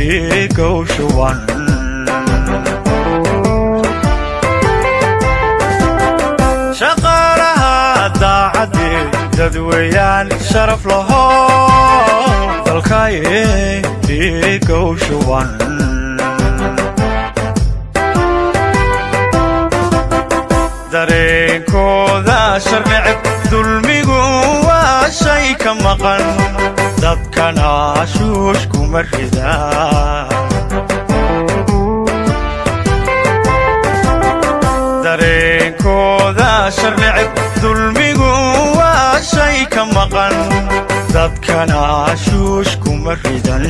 dhiigow shuban shaqaalaha daacadii dadweyaan sharaf laho dalkaye dhiigow shuban dareenkooda sharnicib dulmigu waa shay ka maqan dadkana shuush kuma ridaan dareenkooda sharnicib dulmigu waa shay ka maqan dadkana shuush kuma ridan